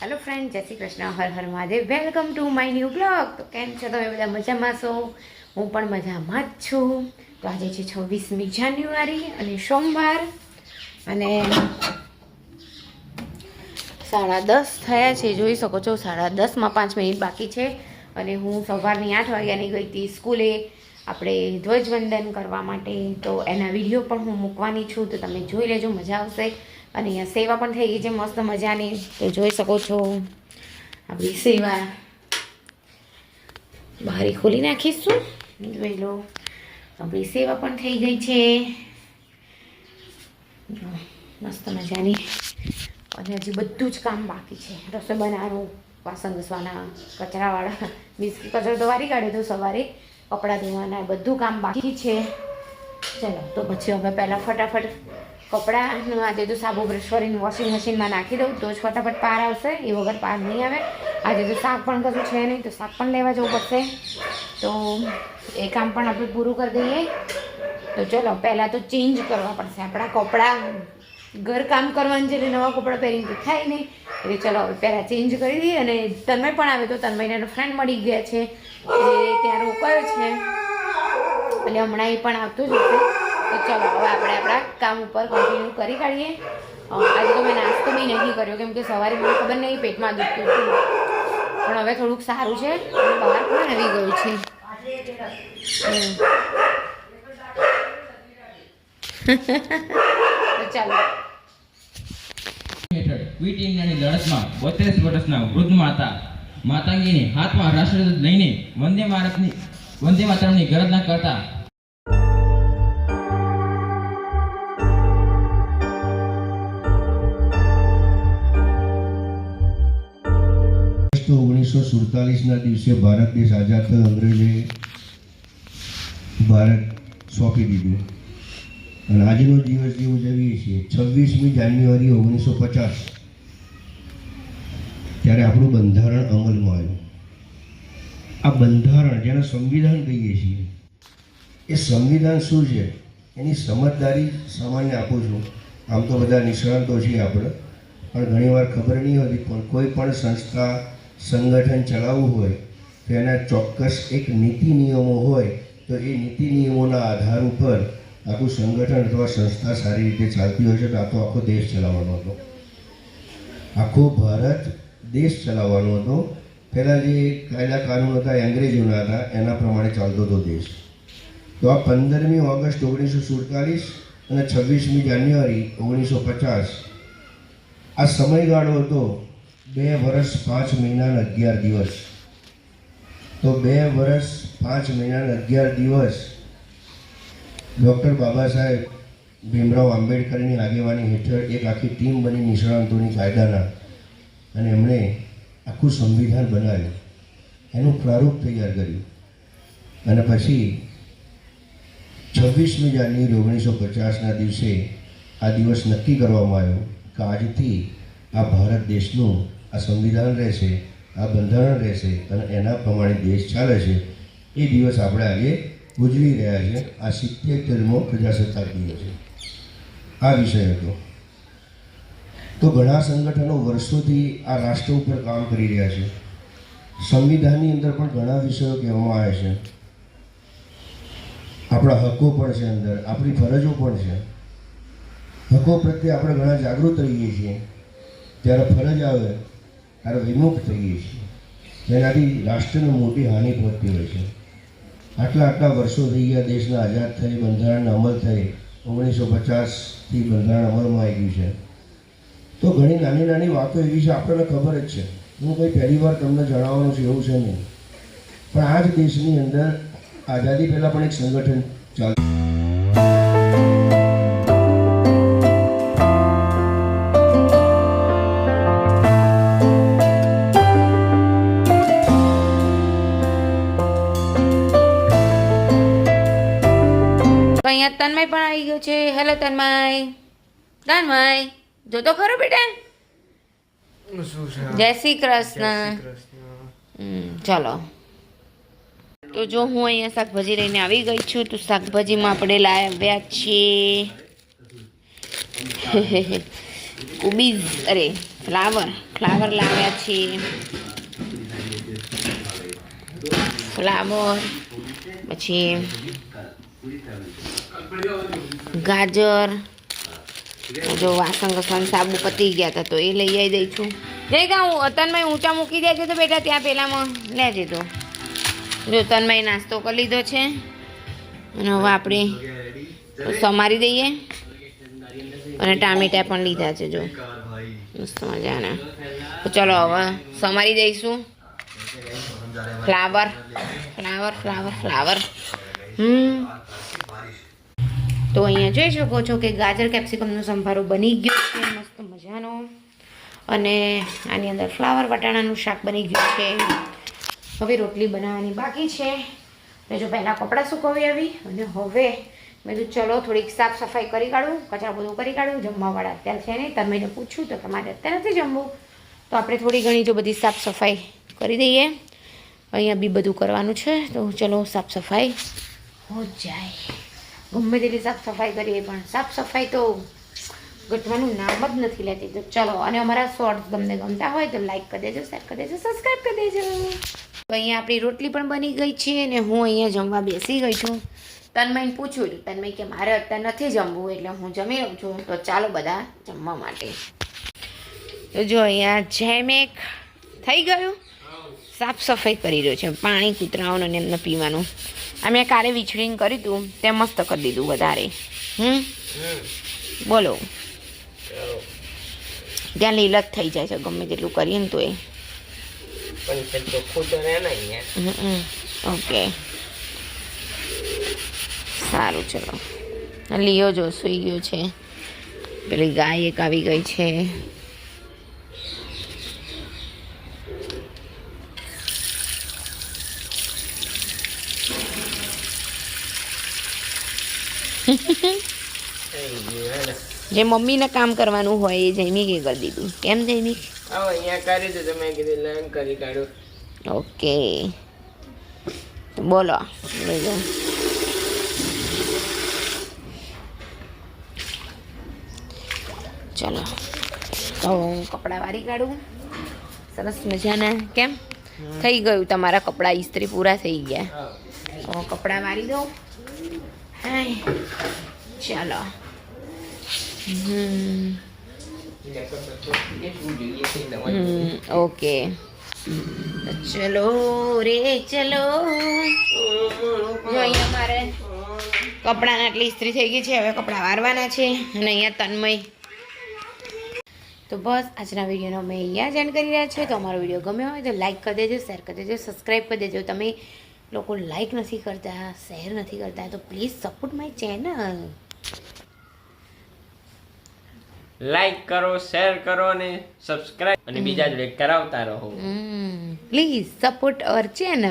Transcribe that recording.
Hello friend, जय श्री कृष्ण, हर हर Mahadev. Welcome to my new blog. तो કેમ છો તમે બધા? મજામાં છો? હું પણ મજામાં જ છું। તો આજે છે 26મી જાન્યુઆરી અને સોમવાર અને 10:30 થયા છે। જોઈ શકો છો 10:30માં 5 મિનિટ બાકી છે અને હું સવારની 8 વાગ્યાની ગઈ હતી સ્કૂલે આપણે ધ્વજવંદન કરવા માટે। તો એના વિડીયો પણ હું મૂકવાની છું, તો તમે જોઈ લેજો, મજા આવશે। અને અહીંયા સેવા પણ થઈ ગઈ છે મસ્ત મજાની, તો જોઈ શકો છો આપણી સેવા। બારી ખોલી નાખીશું, જોઈ લો, આપણી સેવા પણ થઈ ગઈ છે મસ્ત મજાની। અને હજી બધું જ કામ બાકી છે, રસોઈ બનાવવાનું, વાસણ ઘસવાના, કચરાવાળા, મીન્સ કે કચરો તો વારી કાઢ્યો તો સવારે, કપડાં ધોવાના, બધું કામ બાકી છે। ચલો તો પછી હવે પહેલાં ફટાફટ કપડાં આજે તો સાબુ બ્રશ કરીને વોશિંગ મશીનમાં નાખી દઉં તો જ ફટાફટ પાર આવશે, એ વગર પાર નહીં આવે। આજે તો શાક પણ કશું છે નહીં, તો શાક પણ લેવા જવું પડશે, તો એ કામ પણ આપણે પૂરું કરી દઈએ। તો ચલો પહેલાં તો ચેન્જ કરવા પડશે આપણા કપડાં, ઘર કામ કરવાનું છે એટલે નવા કપડાં પહેરીને તો થાય નહીં, એટલે ચલો હવે પહેલાં ચેન્જ કરી દઈએ। અને તન્મય પણ આવે, તો તન્મયને ફ્રેન્ડ મળી ગયા છે, એ ત્યાં રોકાયો છે એટલે હમણાં એ પણ આવતો જ હશે। તો ચલો હવે આપણે આપણા કામ ઉપર કન્ટિન્યુ કરી કાઢીએ। આજે તો મેં નાસ્તો બી નહીં કર્યો, કેમ કે સવારે મને ખબર નહીં પેટમાં દુખતું હતું, પણ હવે થોડુંક સારું છે અને બહાર પણ આવી ગયું છે। તો ચાલો ક્વિટ ઇન્ડિયાની લડતમાં 32 વર્ષના વૃદ્ધ માતાંગીની હાથમાં રાષ્ટ્રધ્વજ લઈને વંદે માતરમની ગરજના કરતા 1947ના દિવસે ભારત દેશ આઝાદ થયો, અંગ્રેજે ભારત સોંપી દીધું અને આજનો દિવસ જે ઉજવીએ છીએ 26મી જાન્યુઆરી 1950, ત્યારે આપણું બંધારણ અમલમાં આવ્યું। આ બંધારણ જેને સંવિધાન કહીએ છીએ, એ સંવિધાન શું છે એની સમજદારી સામાન્ય આપું છું। આમ તો બધા નિષ્ણાતો છીએ આપણે, પણ ઘણીવાર ખબર નહીં હોતી, પણ કોઈ પણ સંસ્થા સંગઠન ચલાવવું હોય તો એના ચોક્કસ એક નીતિ નિયમો હોય, તો એ નીતિ નિયમોના આધાર ઉપર આખું સંગઠન અથવા સંસ્થા સારી રીતે ચાલતી હોય છે। તો આ તો આખો દેશ ચલાવવાનો હતો, આખો ભારત દેશ ચલાવવાનો હતો। પહેલાં જે કાયદા કાનૂન હતા એ અંગ્રેજોના હતા, એના પ્રમાણે ચાલતો હતો દેશ। તો આ 15મી ઓગસ્ટ 1947 અને 26મી જાન્યુઆરી 1950 આ સમયગાળો હતો 2 વર્ષ 5 મહિના અને 11 દિવસ। તો 2 વર્ષ 5 મહિના અને 11 દિવસ ડૉક્ટર બાબા સાહેબ ભીમરાવ આંબેડકરની આગેવાની હેઠળ એક આખી ટીમ બની નિષ્ણાંતોની કાયદાના, અને એમણે આખું સંવિધાન બનાવ્યું, એનું પ્રારૂપ તૈયાર કર્યું। અને પછી 26મી જાન્યુઆરી 1950ના દિવસે આ દિવસ નક્કી કરવામાં આવ્યો કે આજથી આ ભારત દેશનું આ સંવિધાન રહેશે, આ બંધારણ રહેશે અને એના પ્રમાણે દેશ ચાલે છે। એ દિવસ આપણે આજે ઉજવી રહ્યા છે। આ 77મો પ્રજાસત્તાક દિવસ છે। આ વિષય હતો। તો ઘણા સંગઠનો વર્ષોથી આ રાષ્ટ્ર ઉપર કામ કરી રહ્યા છે। સંવિધાનની અંદર પણ ઘણા વિષયો કહેવામાં આવે છે, આપણા હકો પણ છે, અંદર આપણી ફરજો પણ છે। હકો પ્રત્યે આપણે ઘણા જાગૃત રહીએ છીએ, જ્યારે ફરજ આવે ત્યારે વિમુખ થઈએ છીએ, જેનાથી રાષ્ટ્રને મોટી હાનિ પહોંચતી હોય છે। આટલા વર્ષો થઈ ગયા દેશના આઝાદ થઈ, બંધારણનો અમલ થઈ, 1950થી બંધારણ અમલમાં આવી ગયું છે। તો ઘણી નાની નાની વાતો એવી છે આપણને ખબર જ છે, હું કંઈ પહેલી વાર તમને જણાવવાનું છે એવું છે નહીં, પણ આ જ દેશની અંદર આઝાદી પહેલાં પણ એક સંગઠન ચાલતું। અહીંયા તન્મય પણ આવી ગયો છે। હેલો તન્મય, જો તો ખરો બેટા, જય શ્રી કૃષ્ણ। ચલો તો જો હું અહીંયા શાકભાજી લઈને આવી ગઈ છું, તો શાકભાજીમાં આપણે લાવ્યા છીએ કોબીજ, અરે ફ્લાવર લાવ્યા છીએ. ફ્લાવર પછી ગાજર. જો વાસણ ઘસવાનું સાબુ પતી ગયા હતા તો એ લઈ આવી દઈ છું. જઈ હું તન્મય ઊંચા મૂકી દેજે તો બેટા ત્યાં પેલામાં લેજે તો. જો તન્મય નાસ્તો કરી લીધો છે અને હવે આપણે સમારી દઈએ. અને ટામેટા પણ લીધા છે જો મસ્ત મજાના. તો ચલો હવે સમારી દઈશું. ફ્લાવર. તો અહીંયા જોઈ શકો છો કે ગાજર કેપ્સિકમનો સંભારો બની ગયો છે મસ્ત મજાનો. અને આની અંદર ફ્લાવર વટાણાનું શાક બની ગયું છે. હવે રોટલી બનાવવાની બાકી છે. મેં જો પહેલાં કપડાં સુકવી આવી અને હવે મેં કીધું ચલો થોડીક સાફ સફાઈ કરી કાઢું, કચરા બધું કરી કાઢું. જમવાવાળા અત્યારે છે નહીં. તમે એને પૂછ્યું તો તમારે અત્યારે નથી જમવું તો આપણે થોડી ઘણી જો બધી સાફ સફાઈ કરી દઈએ. અહીંયા બી બધું કરવાનું છે તો ચલો સાફ સફાઈ હો જાય. ગમે તેટલી સાફ સફાઈ કરીએ પણ સાફ સફાઈ તો ઘટવાનું નામ જ નથી લેતી. તો ચલો, અને અમારા શોર્ટ્સ તમને ગમતા હોય તો લાઈક કરી દેજો, શેર કરી દેજો, સબસ્ક્રાઈબ કરી દેજો. તો અહીંયા આપણી રોટલી પણ બની ગઈ છે અને હું અહીંયા જમવા બેસી ગઈ છું. તન્મયને પૂછ્યું હતું, તન્મય કે મારે અત્યારે નથી જમવું એટલે હું જમી લઉં છું. તો ચાલો બધા જમવા માટે. તો જો અહીંયા જેમેક થઈ ગયું, સાફ સફાઈ કરી રહ્યો છે. પાણી કૂતરાઓને અને એમને પીવાનું. આ મેં કાલે વીછળીને કર્યું હતું તે મસ્ત કરી દીધું વધારે. બોલો, ત્યાં લીલત થઈ જાય છે ગમે તેટલું કરીએ ને તો એ. ઓકે સારું, ચલો. લિયો જો સૂઈ ગયો છે. પેલી ગાય એક આવી ગઈ છે. જે મમ્મીને કામ કરવાનું હોય એ જૈમિકે કરી દીધું. કેમ જૈમિક? અહીંયા કરી દો તમે કીધું લર્ન કરી કાઢું. ઓકે બોલો. ચલો તો હું કપડાં વારી કાઢું સરસ મજાના. કેમ થઈ ગયું તમારા કપડાં ઇસ્ત્રી પૂરા થઈ ગયા? તો કપડાં વારી દઉં. હાય ચાલો. ઓકે ચલો રે ચલો. જો અહીંયા મારે કપડાને આટલી ઇસ્ત્રી થઈ ગઈ છે. હવે કપડાં વારવાના છે. અને અહીંયા તન્મય. તો બસ આજના વિડીયોનો અમે અહીંયા જ એન્ડ કરી રહ્યા છીએ. તો અમારો વિડીયો ગમ્યો હોય તો લાઈક કરી દેજો, શેર કરી દેજો, સબસ્ક્રાઈબ કરી દેજો. તમે લોકો લાઈક નથી કરતા, શેર નથી કરતા તો please support my channel. Like કરો, શેર કરો અને સબસ્ક્રાઇબ અને બીજા જોડે કરાવતા રહો. Please support our channel.